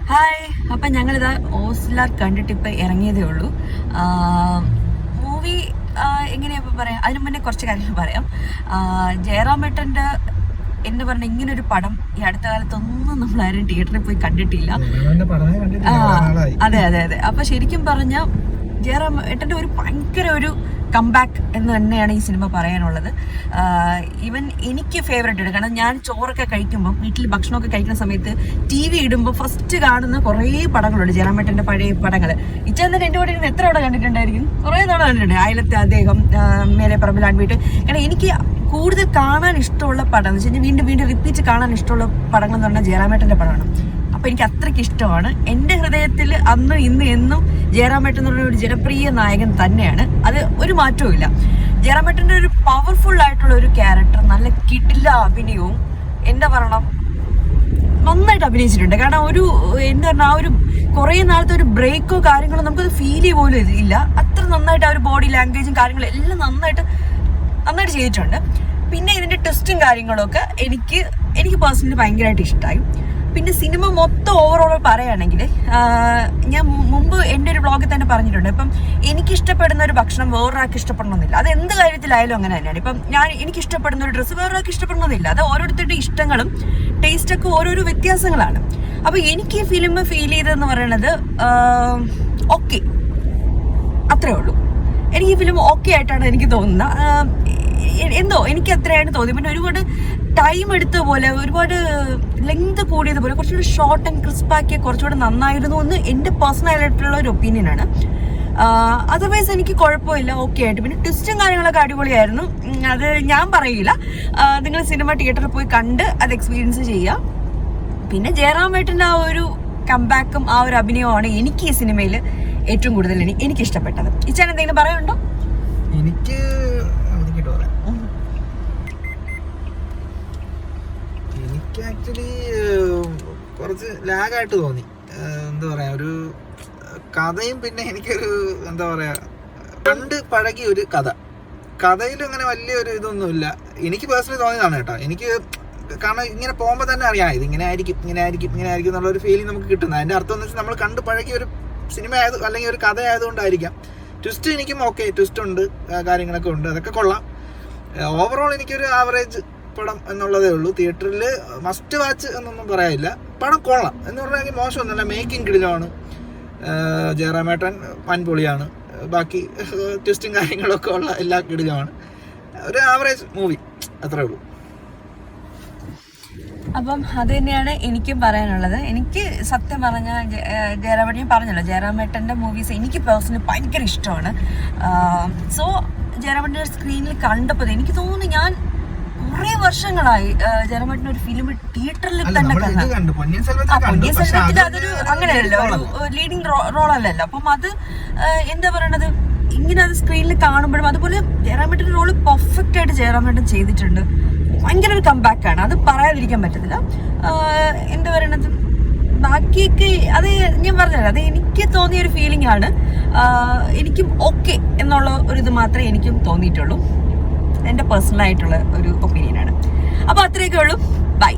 Hi, അപ്പം ഞങ്ങളിത് ഓസ്ലാർ കണ്ടിട്ട് ഇപ്പം ഇറങ്ങിയതേ ഉള്ളൂ. മൂവി എങ്ങനെയാ ഇപ്പം പറയാം, അതിന് മുന്നേ കുറച്ച് കാര്യങ്ങൾ പറയാം. ജയറാമേട്ടൻ്റെ എന്ന് പറഞ്ഞ ഇങ്ങനൊരു പടം ഈ അടുത്ത കാലത്തൊന്നും നമ്മളാരും തിയേറ്ററിൽ പോയി കണ്ടിട്ടില്ല. അതെ അതെ അതെ. അപ്പം ശരിക്കും പറഞ്ഞാൽ ജയറാമേട്ടൻ്റെ ഒരു ഭയങ്കര ഒരു കംബാക്ക് എന്ന് തന്നെയാണ് ഈ സിനിമ പറയാനുള്ളത്. ഈവൻ എനിക്ക് ഫേവറേറ്റ് ആണ്. കാരണം ഞാൻ ചോറൊക്കെ കഴിക്കുമ്പോൾ, വീട്ടിൽ ഭക്ഷണമൊക്കെ കഴിക്കുന്ന സമയത്ത് TV ഇടുമ്പോൾ ഫസ്റ്റ് കാണുന്ന കുറേ പടങ്ങളുണ്ട്, ജയറാമേട്ടൻ്റെ പഴയ പടങ്ങൾ. ഇച്ചാൻ തന്നെ എൻ്റെ കൂടെ ഇരുന്ന് എത്ര അവിടെ കണ്ടിട്ടുണ്ടായിരിക്കും, കുറേ നാളെ കണ്ടിട്ടുണ്ട്. അയലത്തെ അദ്ദേഹം, മേലെ പറമ്പിൽ ആൺവീട്ട്. കാരണം എനിക്ക് കൂടുതൽ കാണാൻ ഇഷ്ടമുള്ള പടം എന്ന് വെച്ച് കഴിഞ്ഞാൽ വീണ്ടും വീണ്ടും റിപ്പീറ്റ് കാണാൻ ഇഷ്ടമുള്ള പടങ്ങൾ എന്ന് പറഞ്ഞാൽ ജയറാമേട്ടൻ്റെ പടമാണ്. അപ്പോൾ എനിക്ക് അത്രയ്ക്ക് ഇഷ്ടമാണ്. എൻ്റെ ഹൃദയത്തിൽ അന്ന് ഇന്ന് എന്നും ജയറാമേട്ടൻ എന്ന് പറഞ്ഞ ഒരു ജനപ്രിയ നായകൻ തന്നെയാണ്. അത് ഒരു മാറ്റവും ഇല്ല. ജയറാമേട്ടൻ്റെ ഒരു പവർഫുൾ ആയിട്ടുള്ള ഒരു ക്യാരക്ടർ, നല്ല കിടില അഭിനയവും, എന്താ പറയണം, നന്നായിട്ട് അഭിനയിച്ചിട്ടുണ്ട്. കാരണം എന്താ പറഞ്ഞാൽ ആ ഒരു കുറേ നാളത്തെ ഒരു ബ്രേക്കോ കാര്യങ്ങളോ നമുക്കത് ഫീൽ ചെയ്യുക പോലും ഇല്ല. അത്ര നന്നായിട്ട് ആ ഒരു ബോഡി ലാംഗ്വേജും കാര്യങ്ങളും എല്ലാം നന്നായിട്ട് ചെയ്തിട്ടുണ്ട്. പിന്നെ ഇതിൻ്റെ ടെസ്റ്റും കാര്യങ്ങളൊക്കെ എനിക്ക് പേഴ്സണലി ഭയങ്കരമായിട്ട് ഇഷ്ടമായി. പിന്നെ സിനിമ മൊത്തം ഓവറോൾ പറയുകയാണെങ്കിൽ, ഞാൻ മുമ്പ് എൻ്റെ ഒരു വ്ളോഗിൽ തന്നെ പറഞ്ഞിട്ടുണ്ട്, ഇപ്പം എനിക്കിഷ്ടപ്പെടുന്ന ഒരു ഭക്ഷണം വേറൊരാൾക്ക് ഇഷ്ടപ്പെടണമെന്നില്ല. അത് എന്ത് കാര്യത്തിലായാലും അങ്ങനെ തന്നെയാണ്. ഇപ്പം എനിക്ക് ഇഷ്ടപ്പെടുന്ന ഒരു ഡ്രസ്സ് വേറൊരാൾക്ക് ഇഷ്ടപ്പെടണമെന്നില്ല. അത് ഓരോരുത്തരുടെ ഇഷ്ടങ്ങളും ടേസ്റ്റൊക്കെ ഓരോരോ വ്യത്യാസങ്ങളാണ്. അപ്പോൾ എനിക്ക് ഈ ഫിലിം ഫീൽ ചെയ്തതെന്ന് പറയണത് ഓക്കെ, അത്രേ ഉള്ളൂ. എനിക്ക് ഈ ഫിലിം ഓക്കെ ആയിട്ടാണ് എനിക്ക് തോന്നുന്നത്. എന്തോ എനിക്ക് അത്രയാണ് തോന്നി. പിന്നെ ഒരുപാട് ടൈം എടുത്ത പോലെ, ഒരുപാട് ലെങ്ത് കൂടിയതുപോലെ, കുറച്ചുകൂടി ഷോർട്ട് ആൻഡ് ക്രിസ്പാക്കിയ കുറച്ചുകൂടി നന്നായിരുന്നു എന്ന് എൻ്റെ പേഴ്സണൽ ആയിട്ടുള്ള ഒരു ഒപ്പീനിയനാണ്. അതർവൈസ് എനിക്ക് കുഴപ്പമില്ല, ഓക്കെ ആയിട്ട്. പിന്നെ ട്വിസ്റ്റും കാര്യങ്ങളൊക്കെ അടിപൊളിയായിരുന്നു. അത് ഞാൻ പറയില്ല, നിങ്ങൾ സിനിമ തിയേറ്ററിൽ പോയി കണ്ട് അത് എക്സ്പീരിയൻസ് ചെയ്യുക. പിന്നെ ജയറാമേട്ടൻ്റെ ആ ഒരു കംബാക്കും ആ ഒരു അഭിനയമാണ് എനിക്ക് ഈ സിനിമയിൽ ഏറ്റവും കൂടുതൽ എനിക്ക് ഇഷ്ടപ്പെട്ടത്. ഇച്ചാൻ എന്തെങ്കിലും പറയാനുണ്ടോ? എനിക്ക് ആക്ച്വലി കുറച്ച് ലാഗായിട്ട് തോന്നി. എന്താ പറയാ, ഒരു കഥയും പിന്നെ എനിക്കൊരു എന്താ പറയാ, കണ്ട് പഴകിയ ഒരു കഥയിലും അങ്ങനെ വലിയൊരു ഇതൊന്നുമില്ല. എനിക്ക് പേഴ്സണലി തോന്നിയതാണ് കേട്ടോ. എനിക്ക് കാരണം ഇങ്ങനെ പോകുമ്പോൾ തന്നെ അറിയാം ഇതിങ്ങനെ ആയിരിക്കും എന്നുള്ളൊരു ഫീലിംഗ് നമുക്ക് കിട്ടുന്നത്. അതിൻ്റെ അർത്ഥം എന്ന് വെച്ചാൽ നമ്മൾ കണ്ട് പഴകിയ ഒരു സിനിമ അല്ലെങ്കിൽ ഒരു കഥ ആയതുകൊണ്ടായിരിക്കാം. ട്വിസ്റ്റ് എനിക്കും ഓക്കെ, ട്വിസ്റ്റ് ഉണ്ട്, കാര്യങ്ങളൊക്കെ ഉണ്ട്, അതൊക്കെ കൊള്ളാം. ഓവറോൾ എനിക്കൊരു ആവറേജ് പടം എന്നുള്ളതേ ഉള്ളൂ. തിയേറ്ററിൽ മസ്റ്റ് വാച്ച് എന്നൊന്നും പറയാനില്ല. പടം കൊള്ളാം എന്ന് പറഞ്ഞാൽ മോശമൊന്നുമല്ല. മേക്കിംഗ് കിടിലമാണ്. ജയറാമേട്ടൻ വൻപൊളിയാണ്. ബാക്കി ട്വിസ്റ്റും കാര്യങ്ങളൊക്കെ ഉള്ള എല്ലാ കിടിലമാണ്. ഒരു ആവറേജ് മൂവി, അത്രേ ഉള്ളൂ. അപ്പം അത് തന്നെയാണ് എനിക്കും പറയാനുള്ളത്. എനിക്ക് സത്യം പറഞ്ഞാൽ ജയറാമേട്ടൻ പറഞ്ഞല്ലോ, ജയറാമേട്ടൻ്റെ മൂവീസ് എനിക്ക് പേഴ്സണലി ഭയങ്കര ഇഷ്ടമാണ്. സോ ജയറാമേട്ടൻ്റെ സ്ക്രീനിൽ കണ്ടപ്പോൾ എനിക്ക് തോന്നുന്നു ഞാൻ കുറേ വർഷങ്ങളായി ജയറാമേട്ടൻ്റെ ഒരു ഫിലിം തിയേറ്ററിൽ തന്നെ കണ്ടു. പൊന്നിയിൻ സെൽവത്തിൽ അതൊരു അങ്ങനെയല്ലോ, ഒരു ലീഡിങ് റോളല്ലല്ലോ. അപ്പം അത് എന്താ പറയണത്, ഇങ്ങനെ അത് സ്ക്രീനിൽ കാണുമ്പോഴും, അതുപോലെ ജയറാമേട്ടൻ്റെ റോള് പെർഫെക്റ്റ് ആയിട്ട് ജയറാമേട്ടൻ ചെയ്തിട്ടുണ്ട്. ഭയങ്കര ഒരു കംബാക്കാണ്, അത് പറയാതിരിക്കാൻ പറ്റത്തില്ല. എന്താ പറയണത്, ബാക്കിയൊക്കെ അത് ഞാൻ പറഞ്ഞല്ലോ, അത് എനിക്ക് തോന്നിയൊരു ഫീലിംഗ് ആണ്. എനിക്കും ഓക്കെ എന്നുള്ള ഒരു ഇത് മാത്രമേ എനിക്കും തോന്നിയിട്ടുള്ളൂ. എൻ്റെ പേഴ്സണലായിട്ടുള്ള ഒരു ഒപ്പീനിയനാണ്. അപ്പോൾ അത്രയൊക്കെ ഉള്ളൂ. ബൈ.